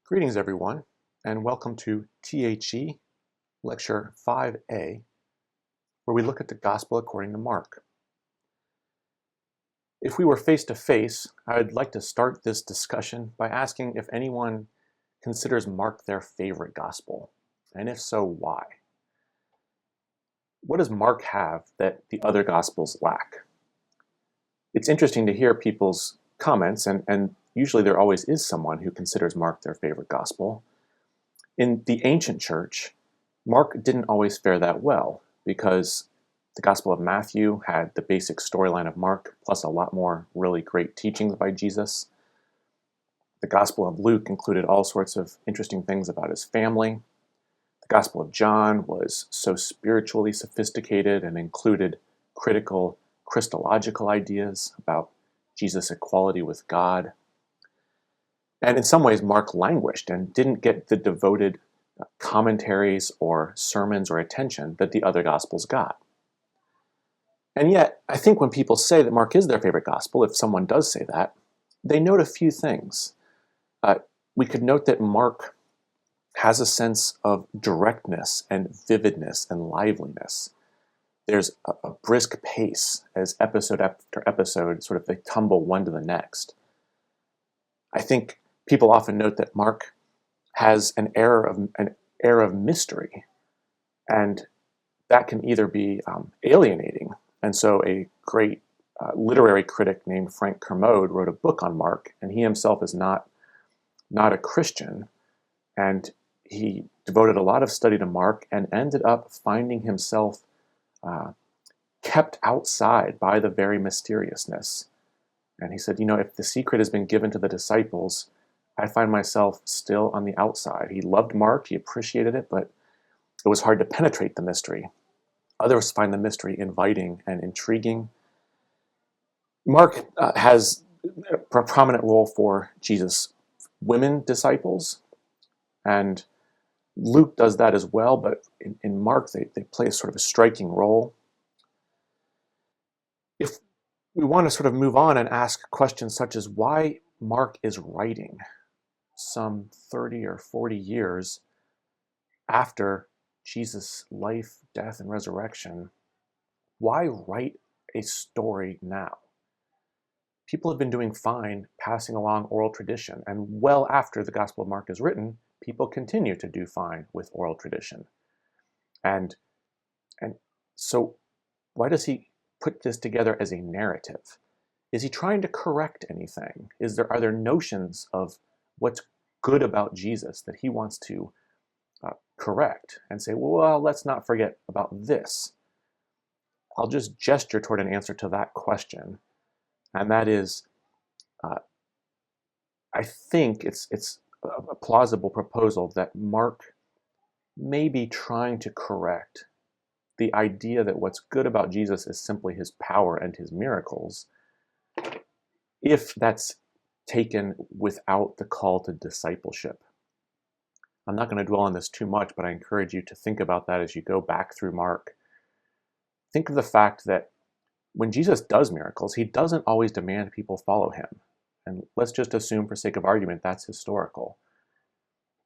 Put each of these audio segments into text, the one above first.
Greetings, everyone, and welcome to THE Lecture 5A, where we look at the Gospel according to Mark. If we were face to face, I would like to start this discussion by asking if anyone considers Mark their favorite Gospel, and if so, why? What does Mark have that the other Gospels lack? It's interesting to hear people's comments, and usually there always is someone who considers Mark their favorite Gospel. In the ancient church, Mark didn't always fare that well because the Gospel of Matthew had the basic storyline of Mark plus a lot more really great teachings by Jesus. The Gospel of Luke included all sorts of interesting things about his family. The Gospel of John was so spiritually sophisticated and included critical Christological ideas about Jesus' equality with God. And in some ways, Mark languished and didn't get the devoted commentaries or sermons or attention that the other Gospels got. And yet, I think when people say that Mark is their favorite Gospel, if someone does say that, they note a few things. We could note that Mark has a sense of directness and vividness and liveliness. There's a brisk pace as episode after episode, sort of they tumble one to the next. I think people often note that Mark has an air of mystery, and that can either be alienating. And so a great literary critic named Frank Kermode wrote a book on Mark, and he himself is not a Christian, and he devoted a lot of study to Mark and ended up finding himself kept outside by the very mysteriousness. And he said, if the secret has been given to the disciples, I find myself still on the outside. He loved Mark, he appreciated it, but it was hard to penetrate the mystery. Others find the mystery inviting and intriguing. Mark has a prominent role for Jesus' women disciples, and Luke does that as well, but in Mark they play a sort of a striking role. If we want to sort of move on and ask questions such as why Mark is writing some 30 or 40 years after Jesus' life, death, and resurrection, why write a story now? People have been doing fine passing along oral tradition, and well after the Gospel of Mark is written, people continue to do fine with oral tradition. And so why does he put this together as a narrative? Is he trying to correct anything? Are there notions of what's good about Jesus that he wants to correct and say, well, let's not forget about this? I'll just gesture toward an answer to that question, and that is, I think it's a plausible proposal that Mark may be trying to correct the idea that what's good about Jesus is simply his power and his miracles, if that's taken without the call to discipleship. I'm not going to dwell on this too much, but I encourage you to think about that as you go back through Mark. Think of the fact that when Jesus does miracles, he doesn't always demand people follow him. And let's just assume, for sake of argument, that's historical.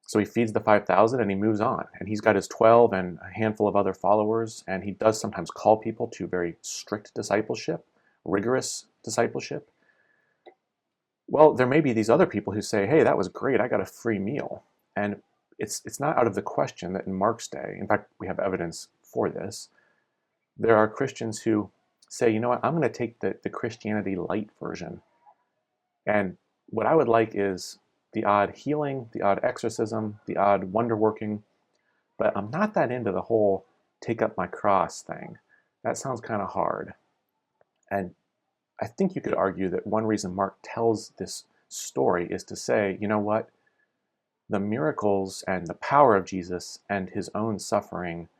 So he feeds the 5,000 and he moves on. And he's got his 12 and a handful of other followers. And he does sometimes call people to very strict discipleship, rigorous discipleship. Well, there may be these other people who say, hey, that was great, I got a free meal. And it's not out of the question that in Mark's day, in fact, we have evidence for this, there are Christians who say, you know what, I'm going to take the Christianity light version. And what I would like is the odd healing, the odd exorcism, the odd wonder working, but I'm not that into the whole take up my cross thing. That sounds kind of hard. And I think you could argue that one reason Mark tells this story is to say, you know what, the miracles and the power of Jesus and his own suffering,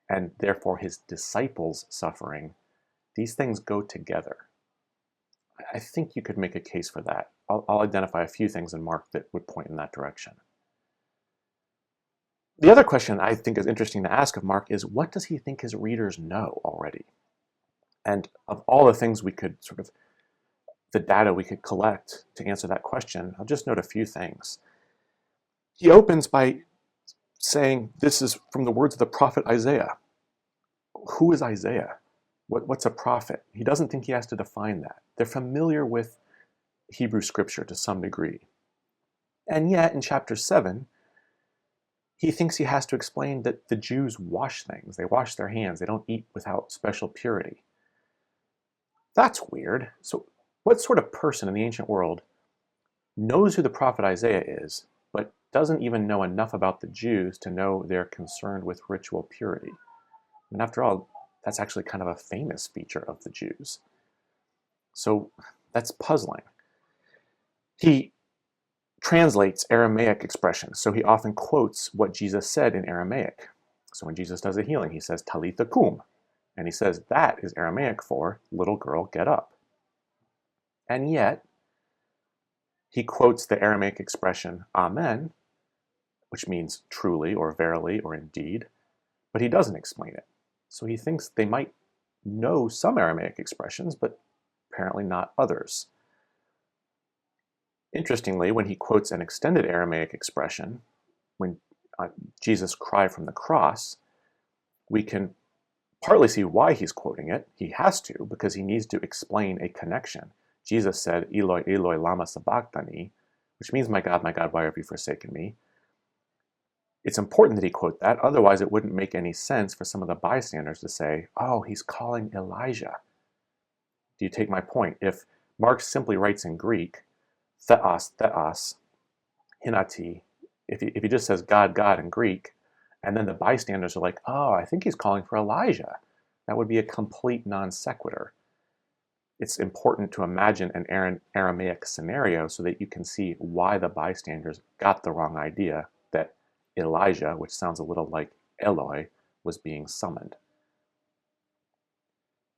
and therefore his disciples' suffering, these things go together. I think you could make a case for that. I'll identify a few things in Mark that would point in that direction. The other question I think is interesting to ask of Mark is, what does he think his readers know already? And of all the things we could the data we could collect to answer that question, I'll just note a few things. He opens by saying this is from the words of the prophet Isaiah. Who is Isaiah? What's a prophet? He doesn't think he has to define that. They're familiar with Hebrew scripture to some degree. And yet, in chapter 7, he thinks he has to explain that the Jews wash things. They wash their hands. They don't eat without special purity. That's weird. So what sort of person in the ancient world knows who the prophet Isaiah is, but doesn't even know enough about the Jews to know they're concerned with ritual purity? And after all, that's actually kind of a famous feature of the Jews. So that's puzzling. He translates Aramaic expressions, so he often quotes what Jesus said in Aramaic. So when Jesus does a healing, he says, Talitha kum. And he says that is Aramaic for, little girl, get up. And yet, he quotes the Aramaic expression, amen, which means truly or verily or indeed, but he doesn't explain it. So he thinks they might know some Aramaic expressions, but apparently not others. Interestingly, when he quotes an extended Aramaic expression, when Jesus' cry from the cross, we can partly see why he's quoting it. He has to, because he needs to explain a connection. Jesus said, Eloi, Eloi, lama sabachthani, which means, my God, why have you forsaken me? It's important that he quote that, otherwise it wouldn't make any sense for some of the bystanders to say, oh, he's calling Elijah. Do you take my point? If Mark simply writes in Greek, theos, hinati, if he just says God in Greek, and then the bystanders are like, oh, I think he's calling for Elijah, that would be a complete non sequitur. It's important to imagine an Aramaic scenario so that you can see why the bystanders got the wrong idea that Elijah, which sounds a little like Eloi, was being summoned.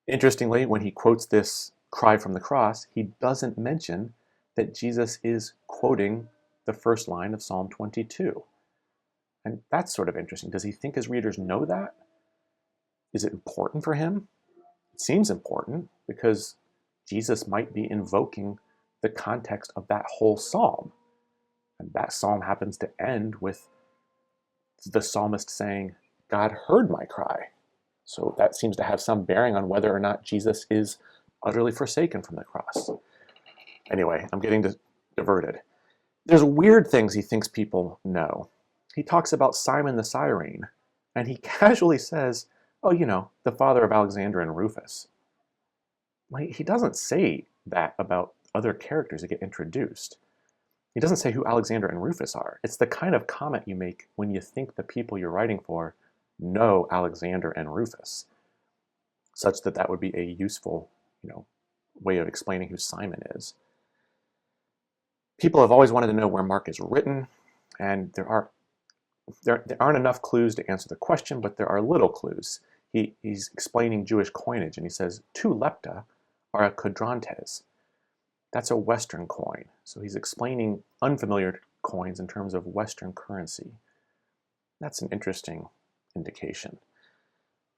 Interestingly, when he quotes this cry from the cross, he doesn't mention that Jesus is quoting the first line of Psalm 22. And that's sort of interesting. Does he think his readers know that? Is it important for him? It seems important because Jesus might be invoking the context of that whole psalm. And that psalm happens to end with the psalmist saying, God heard my cry. So that seems to have some bearing on whether or not Jesus is utterly forsaken from the cross. Anyway, I'm getting diverted. There's weird things he thinks people know. He talks about Simon the Cyrene, and he casually says, oh, the father of Alexander and Rufus. He doesn't say that about other characters that get introduced. He doesn't say who Alexander and Rufus are. It's the kind of comment you make when you think the people you're writing for know Alexander and Rufus, such that that would be a useful, way of explaining who Simon is. People have always wanted to know where Mark is written, and there aren't enough clues to answer the question, but there are little clues. He's explaining Jewish coinage, and he says 2 lepta are a quadrantes. That's a Western coin. So he's explaining unfamiliar coins in terms of Western currency. That's an interesting indication.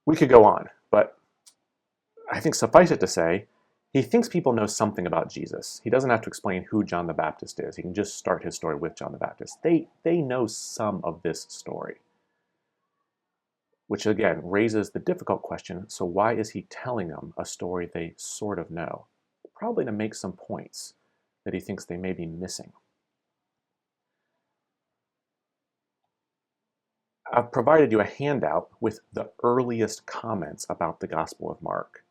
We could go on, but I think suffice it to say, he thinks people know something about Jesus. He doesn't have to explain who John the Baptist is. He can just start his story with John the Baptist. They know some of this story, which again raises the difficult question, so why is he telling them a story they sort of know? Probably to make some points that he thinks they may be missing. I've provided you a handout with the earliest comments about the Gospel of Mark.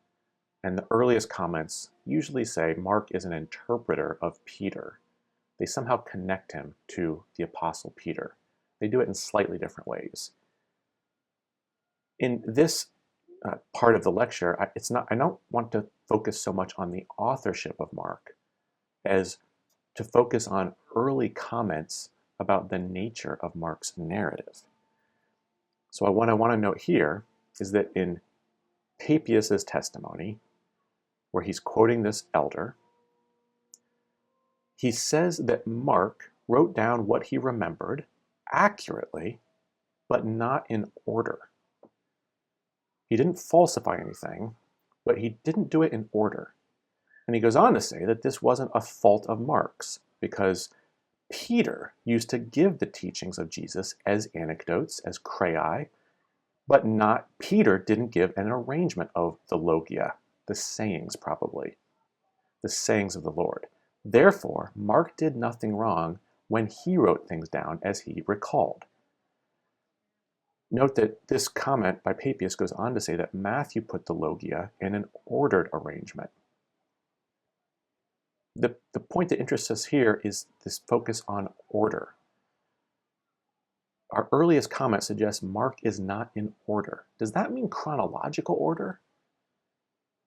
And the earliest comments usually say Mark is an interpreter of Peter. They somehow connect him to the Apostle Peter. They do it in slightly different ways. In this part of the lecture, I don't want to focus so much on the authorship of Mark as to focus on early comments about the nature of Mark's narrative. So what I want to note here is that in Papias's testimony, where he's quoting this elder, he says that Mark wrote down what he remembered accurately, but not in order. He didn't falsify anything, but he didn't do it in order. And he goes on to say that this wasn't a fault of Mark's, because Peter used to give the teachings of Jesus as anecdotes, as crai, but not Peter didn't give an arrangement of the logia, the sayings probably, the sayings of the Lord. Therefore, Mark did nothing wrong when he wrote things down as he recalled. Note that this comment by Papias goes on to say that Matthew put the logia in an ordered arrangement. The point that interests us here is this focus on order. Our earliest comment suggests Mark is not in order. Does that mean chronological order?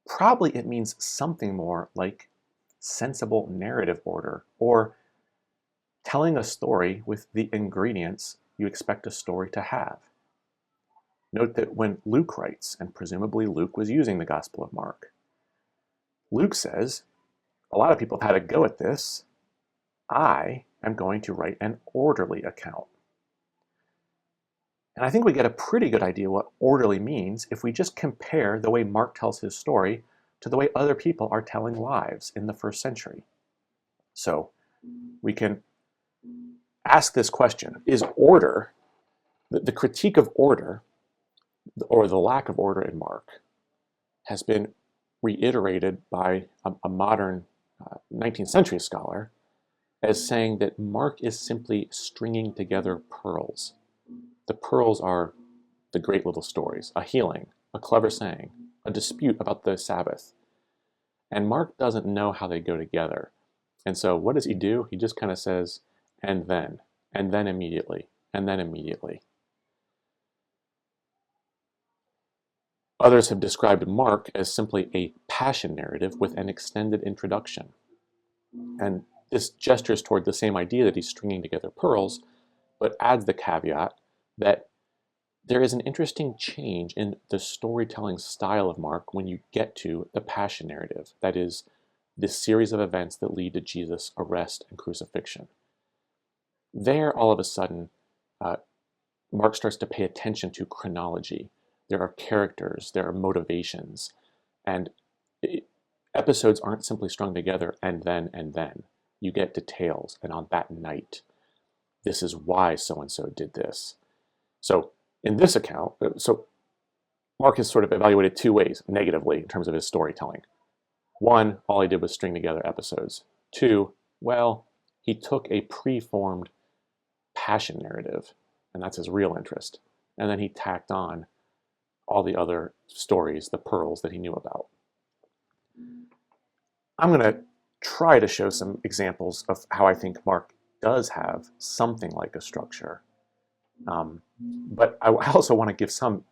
Probably it means something more like sensible narrative order, or telling a story with the ingredients you expect a story to have. Note that when Luke writes, and presumably Luke was using the Gospel of Mark, Luke says, a lot of people have had a go at this. I am going to write an orderly account. And I think we get a pretty good idea what orderly means if we just compare the way Mark tells his story to the way other people are telling lives in the first century. So we can ask this question: is order, the critique of order, or the lack of order in Mark, has been reiterated by a modern 19th century scholar as saying that Mark is simply stringing together pearls. The pearls are the great little stories, a healing, a clever saying, a dispute about the Sabbath. And Mark doesn't know how they go together. And so what does he do? He just kind of says, and then immediately, and then immediately. Others have described Mark as simply a passion narrative with an extended introduction. And this gestures toward the same idea that he's stringing together pearls, but adds the caveat that there is an interesting change in the storytelling style of Mark when you get to the passion narrative, that is, this series of events that lead to Jesus' arrest and crucifixion. There, all of a sudden, Mark starts to pay attention to chronology. There are characters, there are motivations, and episodes aren't simply strung together and then. You get details, and on that night, this is why so-and-so did this. So in this account, Mark has sort of evaluated two ways negatively in terms of his storytelling. One, all he did was string together episodes. Two, well, he took a preformed passion narrative, and that's his real interest, and then he tacked on all the other stories, the pearls that he knew about. I'm going to try to show some examples of how I think Mark does have something like a structure. But I also want to give some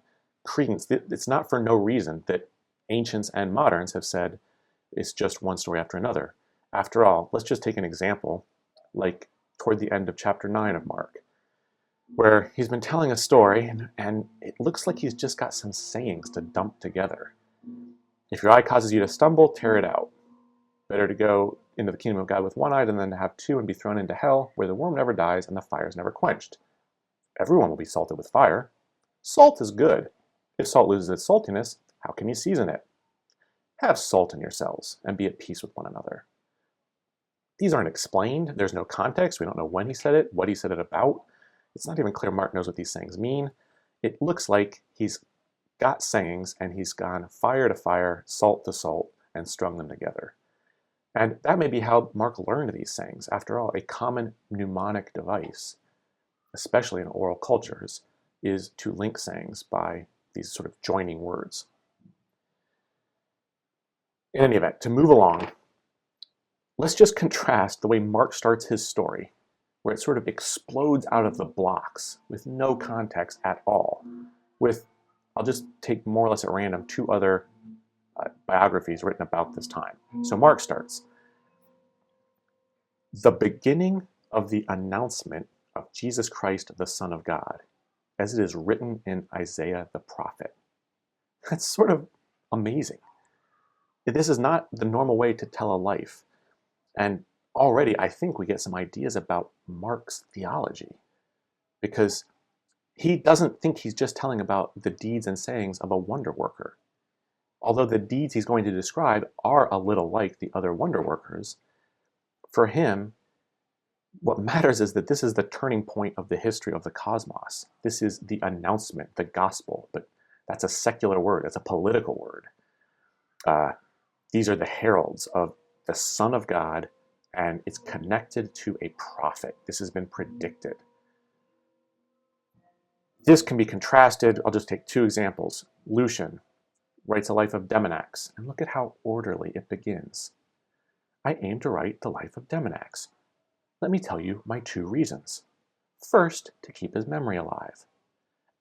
credence. It's not for no reason that ancients and moderns have said it's just one story after another. After all, let's just take an example, like toward the end of chapter 9 of Mark, where he's been telling a story, and it looks like he's just got some sayings to dump together. If your eye causes you to stumble, tear it out. Better to go into the kingdom of God with one eye than to have two and be thrown into hell, where the worm never dies and the fire is never quenched. Everyone will be salted with fire. Salt is good. If salt loses its saltiness, how can you season it? Have salt in yourselves and be at peace with one another. These aren't explained. There's no context. We don't know when he said it, what he said it about. It's not even clear Mark knows what these sayings mean. It looks like he's got sayings and he's gone fire to fire, salt to salt, and strung them together. And that may be how Mark learned these sayings. After all, a common mnemonic device, especially in oral cultures, is to link sayings by these sort of joining words. In any event, to move along, let's just contrast the way Mark starts his story, where it sort of explodes out of the blocks with no context at all, with, I'll just take more or less at random, two other biographies written about this time. So Mark starts, the beginning of the announcement of Jesus Christ, the Son of God, as it is written in Isaiah the prophet. That's sort of amazing. This is not the normal way to tell a life. And already I think we get some ideas about Mark's theology, because he doesn't think he's just telling about the deeds and sayings of a wonder worker. Although the deeds he's going to describe are a little like the other wonder workers, for him, What matters is that this is the turning point of the history of the cosmos. This is the announcement, the gospel, but that's a secular word, it's a political word. These are the heralds of the Son of God, and it's connected to a prophet. This has been predicted. This can be contrasted. I'll just take two examples. Lucian writes a life of Demonax, and look at how orderly it begins. I aim to write the life of Demonax. Let me tell you my two reasons. First, to keep his memory alive.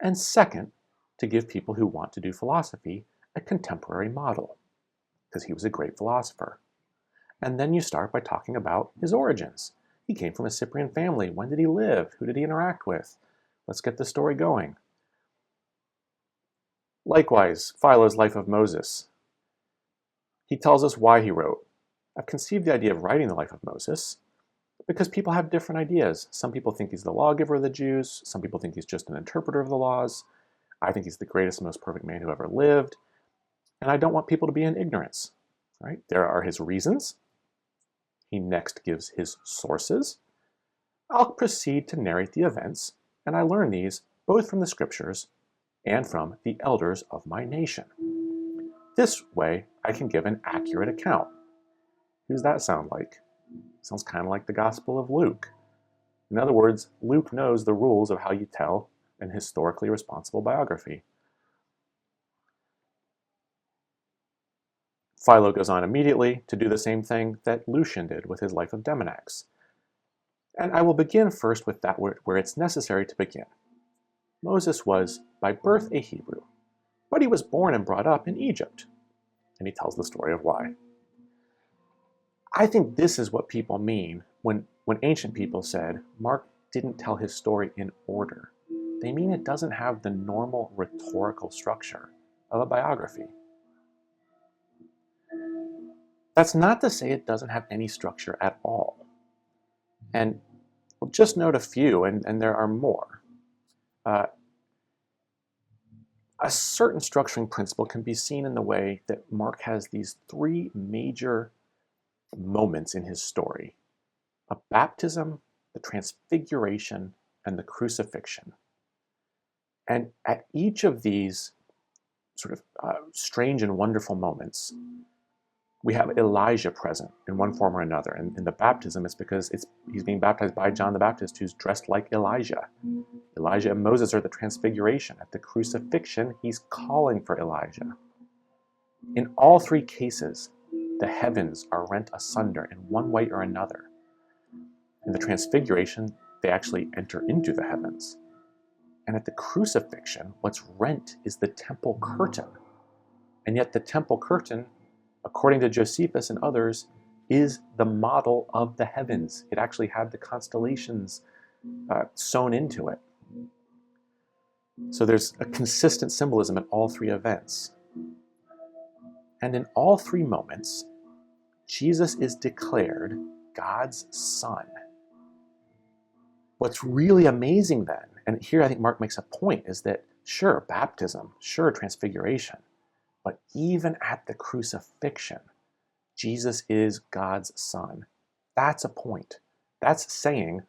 And second, to give people who want to do philosophy a contemporary model, because he was a great philosopher. And then you start by talking about his origins. He came from a Cyprian family. When did he live? Who did he interact with? Let's get the story going. Likewise, Philo's Life of Moses. He tells us why he wrote. I've conceived the idea of writing the life of Moses because people have different ideas. Some people think he's the lawgiver of the Jews. Some people think he's just an interpreter of the laws. I think he's the greatest, most perfect man who ever lived. And I don't want people to be in ignorance. Right? There are his reasons. He next gives his sources. I'll proceed to narrate the events, and I learn these both from the scriptures and from the elders of my nation. This way, I can give an accurate account. Who's that sound like? Sounds kind of like the Gospel of Luke. In other words, Luke knows the rules of how you tell an historically responsible biography. Philo goes on immediately to do the same thing that Lucian did with his life of Demonax. And I will begin first with that where it's necessary to begin. Moses was by birth a Hebrew, but he was born and brought up in Egypt. And he tells the story of why. I think this is what people mean when ancient people said Mark didn't tell his story in order. They mean it doesn't have the normal rhetorical structure of a biography. That's not to say it doesn't have any structure at all. And we'll just note a few, and there are more. A certain structuring principle can be seen in the way that Mark has these three major moments in his story: a baptism, the transfiguration, and the crucifixion. And at each of these sort of strange and wonderful moments, we have Elijah present in one form or another. And in the baptism, it's because he's being baptized by John the Baptist, who's dressed like Elijah. Elijah and Moses are at the transfiguration. At the crucifixion, he's calling for Elijah. In all three cases, the heavens are rent asunder in one way or another. In the transfiguration, they actually enter into the heavens. And at the crucifixion, what's rent is the temple curtain. And yet the temple curtain, according to Josephus and others, is the model of the heavens. It actually had the constellations sewn into it. So there's a consistent symbolism at all three events. And in all three moments, Jesus is declared God's Son. What's really amazing then, and here I think Mark makes a point, is that sure, baptism, sure, transfiguration, but even at the crucifixion, Jesus is God's Son. That's a point. That's saying,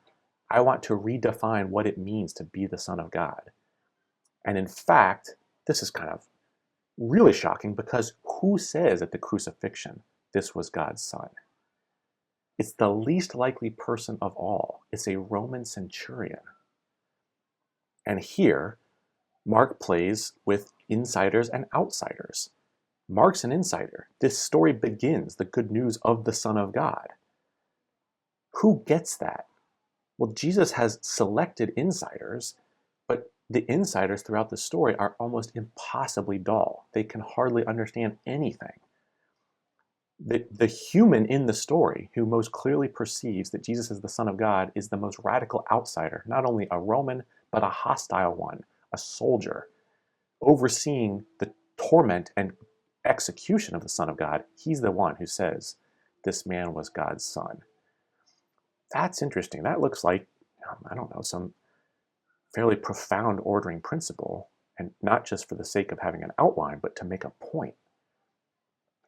I want to redefine what it means to be the Son of God. And in fact, this is kind of really shocking, because who says at the crucifixion this was God's Son? It's the least likely person of all. It's a Roman centurion. And here, Mark plays with insiders and outsiders. Mark's an insider. This story begins the good news of the Son of God. Who gets that? Well, Jesus has selected insiders, but the insiders throughout the story are almost impossibly dull. They can hardly understand anything. The human in the story who most clearly perceives that Jesus is the Son of God is the most radical outsider, not only a Roman, but a hostile one, a soldier, overseeing the torment and execution of the Son of God. He's the one who says, this man was God's Son. That's interesting. That looks like, I don't know, some fairly profound ordering principle, and not just for the sake of having an outline, but to make a point.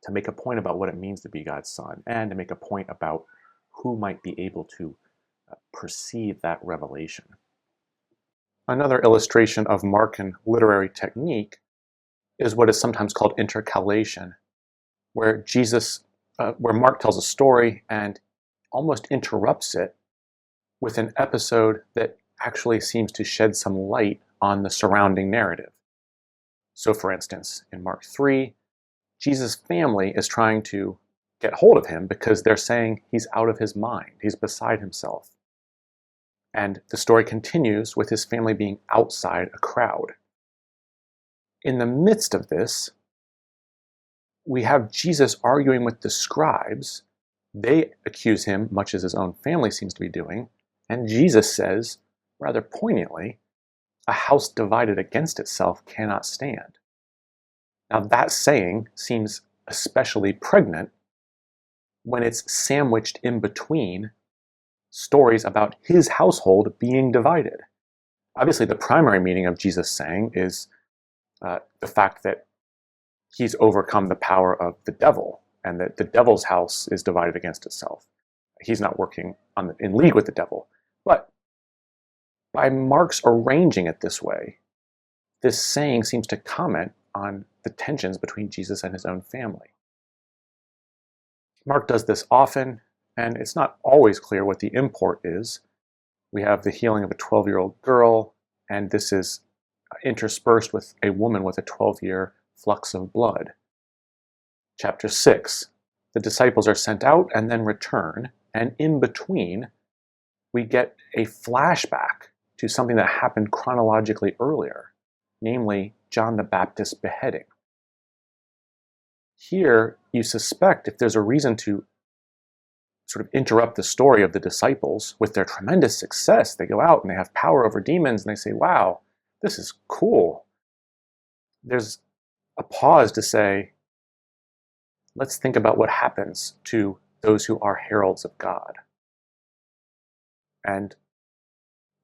To make a point about what it means to be God's Son, and to make a point about who might be able to perceive that revelation. Another illustration of Markan literary technique is what is sometimes called intercalation, where where Mark tells a story and almost interrupts it with an episode that actually seems to shed some light on the surrounding narrative. So, for instance, in Mark 3, Jesus' family is trying to get hold of him because they're saying he's out of his mind, he's beside himself. And the story continues with his family being outside a crowd. In the midst of this, we have Jesus arguing with the scribes. They accuse him, much as his own family seems to be doing, and Jesus says, rather poignantly, a house divided against itself cannot stand. Now that saying seems especially pregnant when it's sandwiched in between stories about his household being divided. Obviously, the primary meaning of Jesus' saying is the fact that he's overcome the power of the devil, and that the devil's house is divided against itself. He's not working in league with the devil. But by Mark's arranging it this way, this saying seems to comment on the tensions between Jesus and his own family. Mark does this often, and it's not always clear what the import is. We have the healing of a 12-year-old girl, and this is interspersed with a woman with a 12-year flux of blood. Chapter 6, the disciples are sent out and then return, and in between, we get a flashback to something that happened chronologically earlier, namely John the Baptist's beheading. Here, you suspect if there's a reason to sort of interrupt the story of the disciples with their tremendous success, they go out and they have power over demons and they say, wow, this is cool. There's a pause to say, let's think about what happens to those who are heralds of God. And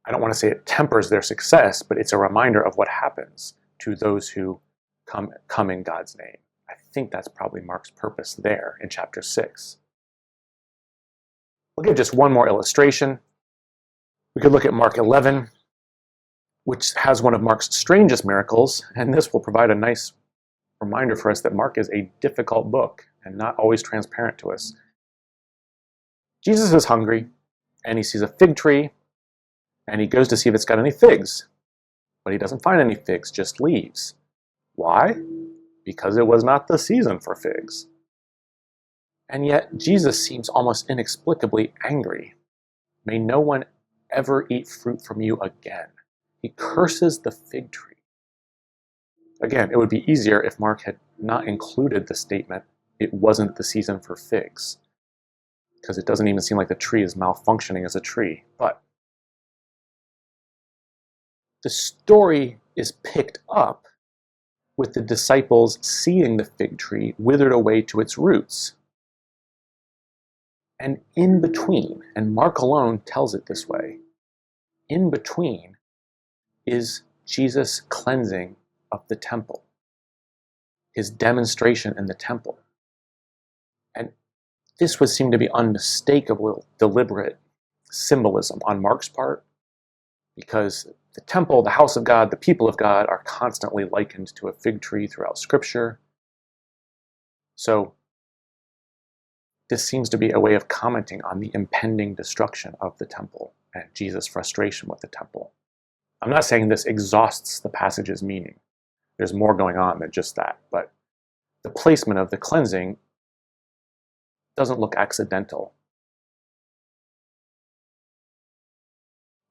I don't want to say it tempers their success, but it's a reminder of what happens to those who come in God's name. I think that's probably Mark's purpose there in chapter 6. We'll give just one more illustration. We could look at Mark 11, which has one of Mark's strangest miracles, and this will provide a nice reminder for us that Mark is a difficult book and not always transparent to us. Jesus is hungry, and he sees a fig tree, and he goes to see if it's got any figs. But he doesn't find any figs, just leaves. Why? Because it was not the season for figs. And yet, Jesus seems almost inexplicably angry. May no one ever eat fruit from you again. He curses the fig tree. Again, it would be easier if Mark had not included the statement, it wasn't the season for figs, because it doesn't even seem like the tree is malfunctioning as a tree. But the story is picked up with the disciples seeing the fig tree withered away to its roots. And in between, and Mark alone tells it this way, in between is Jesus' cleansing of the temple, his demonstration in the temple. And this would seem to be unmistakable, deliberate symbolism on Mark's part, because the temple, the house of God, the people of God are constantly likened to a fig tree throughout Scripture. So this seems to be a way of commenting on the impending destruction of the temple and Jesus' frustration with the temple. I'm not saying this exhausts the passage's meaning. There's more going on than just that, but the placement of the cleansing doesn't look accidental.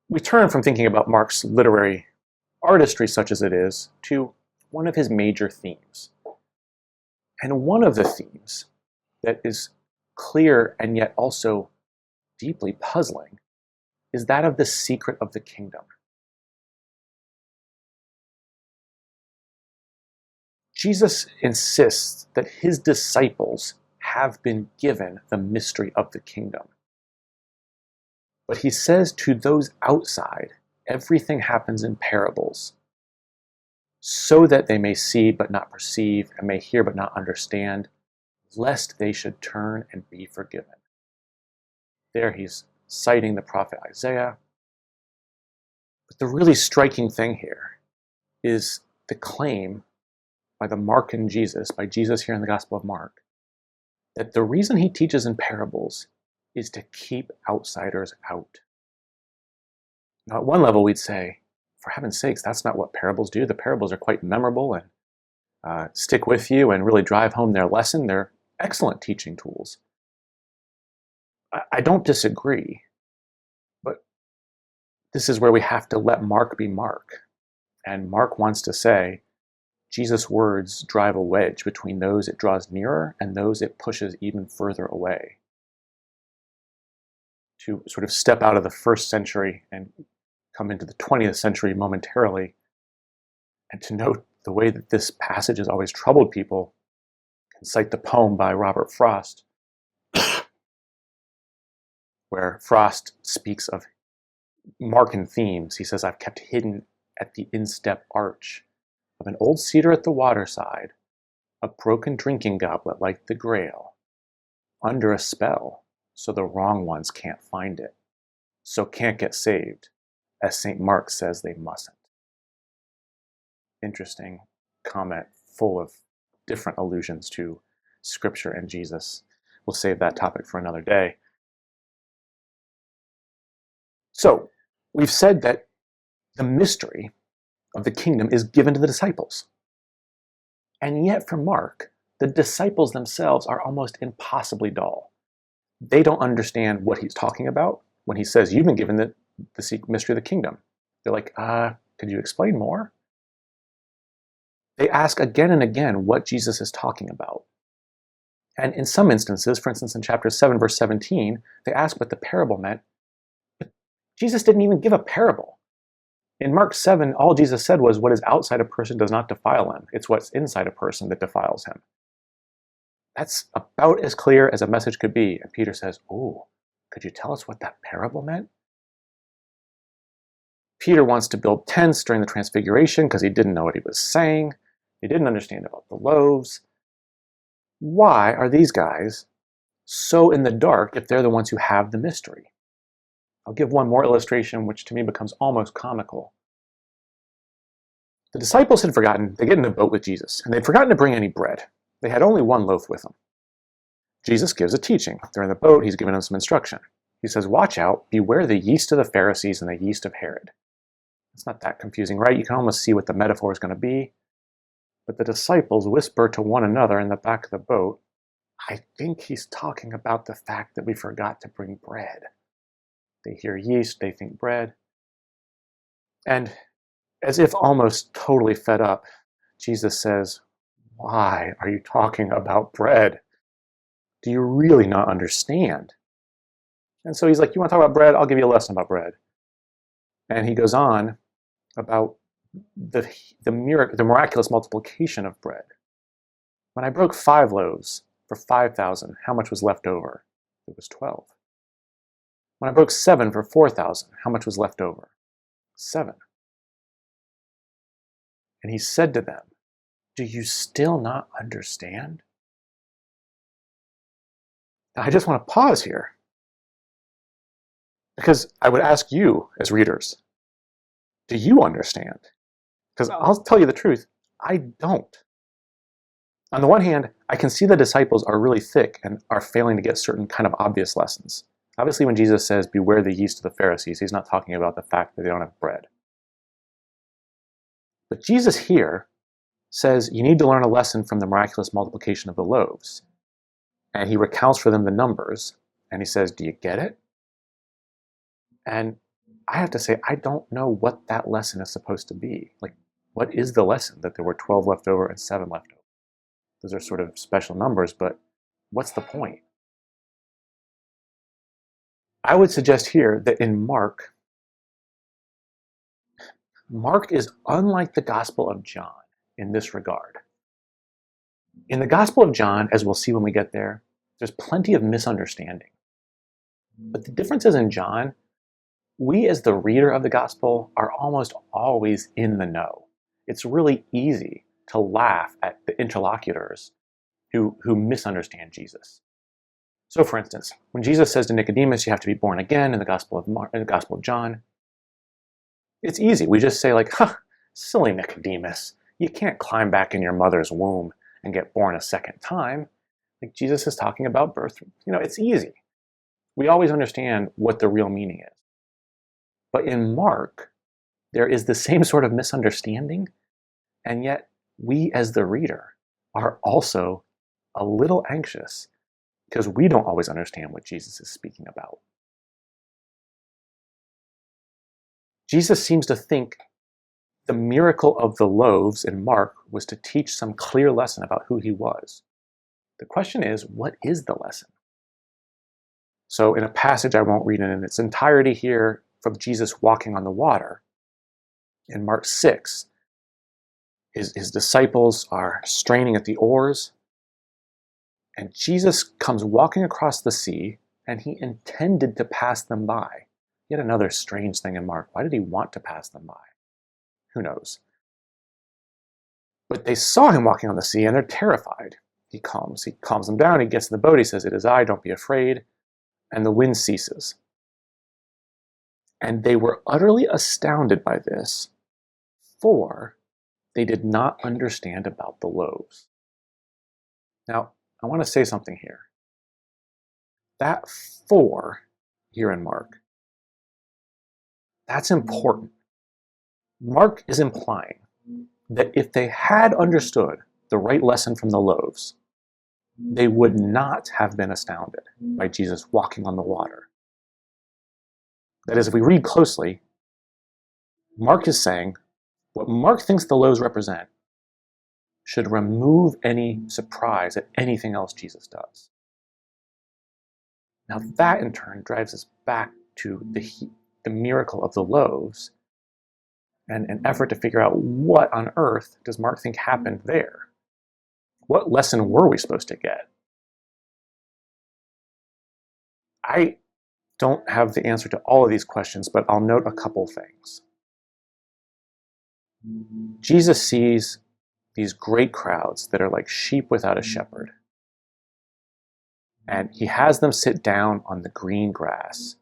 We turn from thinking about Mark's literary artistry, such as it is, to one of his major themes. And one of the themes that is clear and yet also deeply puzzling is that of the secret of the kingdom. Jesus insists that his disciples have been given the mystery of the kingdom. But he says to those outside, everything happens in parables, so that they may see but not perceive, and may hear but not understand, lest they should turn and be forgiven. There he's citing the prophet Isaiah. But the really striking thing here is the claim by the Markan Jesus, by Jesus here in the Gospel of Mark, that the reason he teaches in parables is to keep outsiders out. Now, at one level, we'd say, for heaven's sakes, that's not what parables do. The parables are quite memorable and stick with you and really drive home their lesson. They're excellent teaching tools. I don't disagree, but this is where we have to let Mark be Mark. And Mark wants to say, Jesus' words drive a wedge between those it draws nearer and those it pushes even further away. To sort of step out of the first century and come into the 20th century momentarily, and to note the way that this passage has always troubled people, and cite the poem by Robert Frost, where Frost speaks of Markan themes. He says, I've kept hidden at the instep arch of an old cedar at the waterside, a broken drinking goblet like the Grail, under a spell, so the wrong ones can't find it, so can't get saved, as St. Mark says they mustn't. Interesting comment, full of different allusions to Scripture and Jesus. We'll save that topic for another day. So, we've said that the mystery of the kingdom is given to the disciples. And yet for Mark, the disciples themselves are almost impossibly dull. They don't understand what he's talking about when he says, you've been given the mystery of the kingdom. They're like, could you explain more? They ask again and again what Jesus is talking about. And in some instances, for instance, in chapter 7, verse 17, they ask what the parable meant. But Jesus didn't even give a parable. In Mark 7, all Jesus said was, what is outside a person does not defile him. It's what's inside a person that defiles him. That's about as clear as a message could be. And Peter says, oh, could you tell us what that parable meant? Peter wants to build tents during the transfiguration because he didn't know what he was saying. He didn't understand about the loaves. Why are these guys so in the dark if they're the ones who have the mystery? I'll give one more illustration, which to me becomes almost comical. The disciples had forgotten, they get in a boat with Jesus, and they'd forgotten to bring any bread. They had only one loaf with them. Jesus gives a teaching. They're in the boat, he's giving them some instruction. He says, watch out, beware the yeast of the Pharisees and the yeast of Herod. It's not that confusing, right? You can almost see what the metaphor is going to be. But the disciples whisper to one another in the back of the boat, I think he's talking about the fact that we forgot to bring bread. They hear yeast, they think bread. And as if almost totally fed up, Jesus says, why are you talking about bread? Do you really not understand? And so he's like, you want to talk about bread? I'll give you a lesson about bread. And he goes on about the miraculous multiplication of bread. When I broke 5 loaves for 5,000, how much was left over? It was 12. When I broke 7 for 4,000, how much was left over? 7. And he said to them, do you still not understand? Now, I just want to pause here, because I would ask you as readers, do you understand? Because I'll tell you the truth, I don't. On the one hand, I can see the disciples are really thick and are failing to get certain kind of obvious lessons. Obviously, when Jesus says, beware the yeast of the Pharisees, he's not talking about the fact that they don't have bread. But Jesus here says, you need to learn a lesson from the miraculous multiplication of the loaves. And he recounts for them the numbers, and he says, do you get it? And I have to say, I don't know what that lesson is supposed to be. Like, what is the lesson? That there were 12 left over and 7 left over. Those are sort of special numbers, but what's the point? I would suggest here that in Mark is unlike the Gospel of John in this regard. In the Gospel of John, as we'll see when we get there, there's plenty of misunderstanding. But the difference is in John, we as the reader of the Gospel are almost always in the know. It's really easy to laugh at the interlocutors who misunderstand Jesus. So for instance, when Jesus says to Nicodemus, you have to be born again in the Gospel of John, it's easy. We just say like, silly Nicodemus, you can't climb back in your mother's womb and get born a second time. Like Jesus is talking about birth. It's easy. We always understand what the real meaning is. But in Mark, there is the same sort of misunderstanding, and yet we as the reader are also a little anxious because we don't always understand what Jesus is speaking about. Jesus seems to think the miracle of the loaves in Mark was to teach some clear lesson about who he was. The question is, what is the lesson? So in a passage I won't read in its entirety here from Jesus walking on the water, in Mark 6, his disciples are straining at the oars, and Jesus comes walking across the sea, and he intended to pass them by. Yet another strange thing in Mark. Why did he want to pass them by? Who knows? But they saw him walking on the sea, and they're terrified. He calms them down, he gets in the boat, he says, "It is I, don't be afraid," and the wind ceases. And they were utterly astounded by this, for they did not understand about the loaves. Now, I want to say something here. That "for" here in Mark, that's important. Mark is implying that if they had understood the right lesson from the loaves, they would not have been astounded by Jesus walking on the water. That is, if we read closely, Mark is saying what Mark thinks the loaves represent should remove any surprise at anything else Jesus does. Now that in turn drives us back to the miracle of the loaves and an effort to figure out what on earth does Mark think happened there? What lesson were we supposed to get? I don't have the answer to all of these questions, but I'll note a couple things. Jesus sees these great crowds that are like sheep without a shepherd. And he has them sit down on the green grass.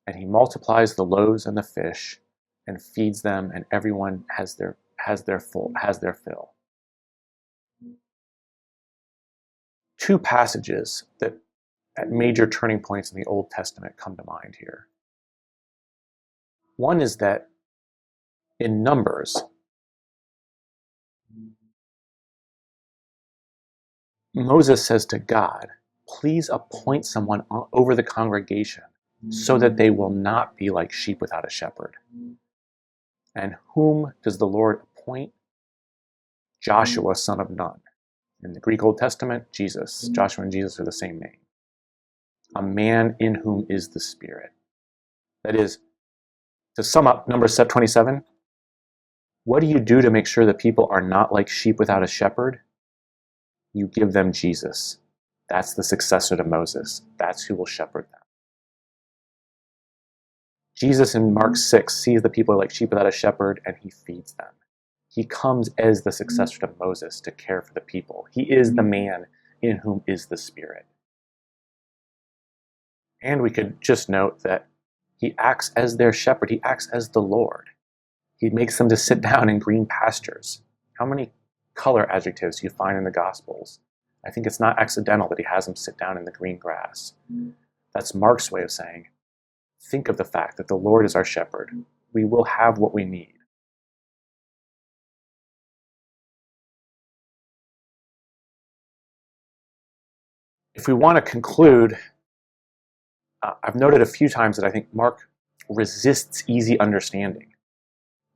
And he multiplies the loaves and the fish and feeds them, and everyone has their fill. Two passages that at major turning points in the Old Testament come to mind here. One is that in Numbers, Moses says to God, "Please appoint someone over the congregation so that they will not be like sheep without a shepherd." And whom does the Lord appoint? Joshua, son of Nun. In the Greek Old Testament, Jesus. Joshua and Jesus are the same name. A man in whom is the Spirit. That is, to sum up Numbers 27, what do you do to make sure that people are not like sheep without a shepherd? You give them Jesus. That's the successor to Moses. That's who will shepherd them. Jesus in Mark 6 sees the people like sheep without a shepherd, and he feeds them. He comes as the successor to Moses to care for the people. He is the man in whom is the Spirit. And we could just note that he acts as their shepherd. He acts as the Lord. He makes them to sit down in green pastures. How many color adjectives you find in the Gospels? I think it's not accidental that he has them sit down in the green grass. That's Mark's way of saying, think of the fact that the Lord is our shepherd. We will have what we need. If we want to conclude, I've noted a few times that I think Mark resists easy understanding.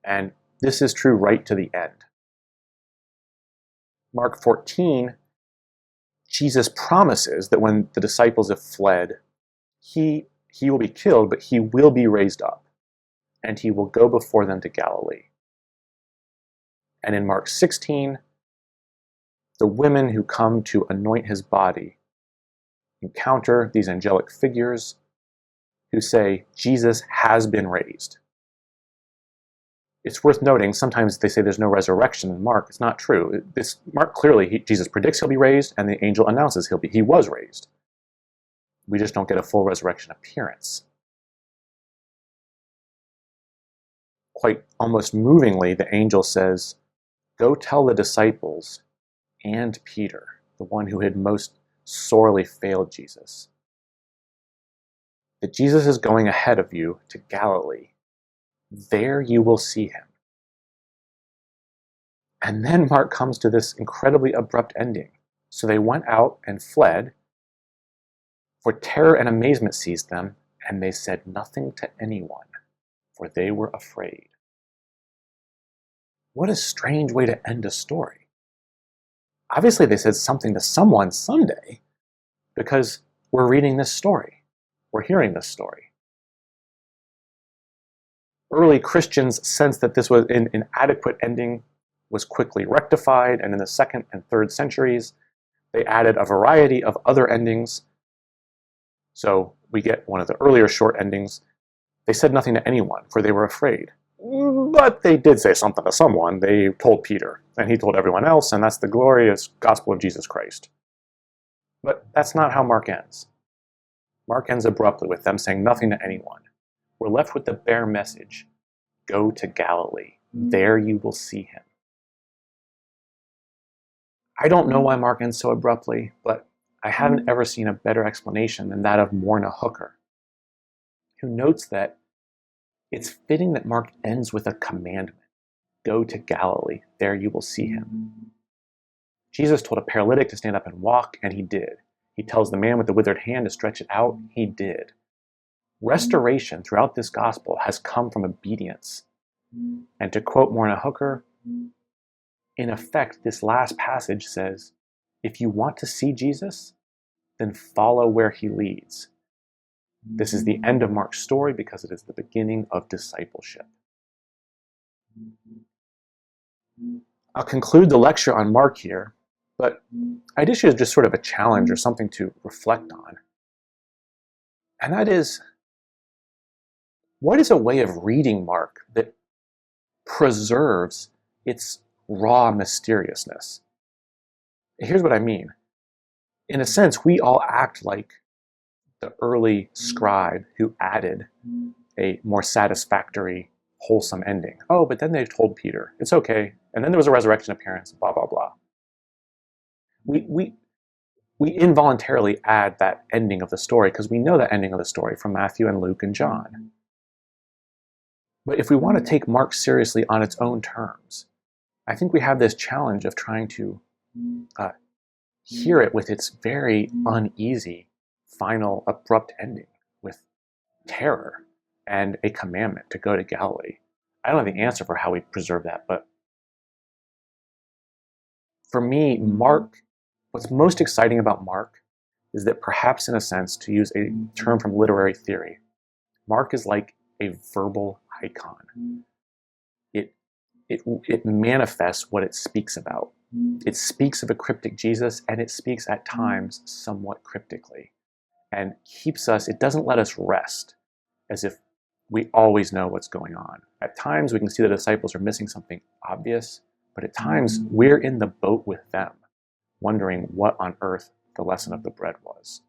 And this is true right to the end. Mark 14, Jesus promises that when the disciples have fled, he will be killed, but he will be raised up, and he will go before them to Galilee. And in Mark 16, the women who come to anoint his body encounter these angelic figures who say, Jesus has been raised. It's worth noting, sometimes they say there's no resurrection in Mark. It's not true. Mark clearly, Jesus predicts he'll be raised, and the angel announces he was raised. We just don't get a full resurrection appearance. Quite almost movingly, the angel says, "Go tell the disciples and Peter," the one who had most sorely failed Jesus, "that Jesus is going ahead of you to Galilee. There you will see him." And then Mark comes to this incredibly abrupt ending. "So they went out and fled, for terror and amazement seized them, and they said nothing to anyone, for they were afraid." What a strange way to end a story. Obviously, they said something to someone someday, because we're reading this story. We're hearing this story. Early Christians sensed that this was an inadequate ending, was quickly rectified, and in the 2nd and 3rd centuries, they added a variety of other endings. So we get one of the earlier short endings. They said nothing to anyone, for they were afraid. But they did say something to someone. They told Peter, and he told everyone else, and that's the glorious gospel of Jesus Christ. But that's not how Mark ends. Mark ends abruptly with them saying nothing to anyone. We're left with the bare message: go to Galilee. There you will see him. I don't know why Mark ends so abruptly, but I haven't ever seen a better explanation than that of Morna Hooker, who notes that it's fitting that Mark ends with a commandment: go to Galilee, there you will see him. Jesus told a paralytic to stand up and walk, and he did. He tells the man with the withered hand to stretch it out, he did. Restoration throughout this gospel has come from obedience. And to quote Morna Hooker, in effect, this last passage says, if you want to see Jesus, then follow where he leads. This is the end of Mark's story because it is the beginning of discipleship. I'll conclude the lecture on Mark here, but I'd issue just sort of a challenge or something to reflect on. And that is, what is a way of reading Mark that preserves its raw mysteriousness? Here's what I mean. In a sense, we all act like the early scribe who added a more satisfactory, wholesome ending. Oh, but then they told Peter, it's okay. And then there was a resurrection appearance, blah, blah, blah. We involuntarily add that ending of the story because we know that ending of the story from Matthew and Luke and John. But if we want to take Mark seriously on its own terms, I think we have this challenge of trying to hear it with its very uneasy, final, abrupt ending with terror and a commandment to go to Galilee. I don't have the answer for how we preserve that, but for me, Mark, what's most exciting about Mark is that perhaps in a sense, to use a term from literary theory, Mark is like a verbal icon. It manifests what it speaks about. It speaks of a cryptic Jesus, and it speaks at times somewhat cryptically, and keeps us, it doesn't let us rest as if we always know what's going on. At times we can see the disciples are missing something obvious, but at times we're in the boat with them, wondering what on earth the lesson of the bread was.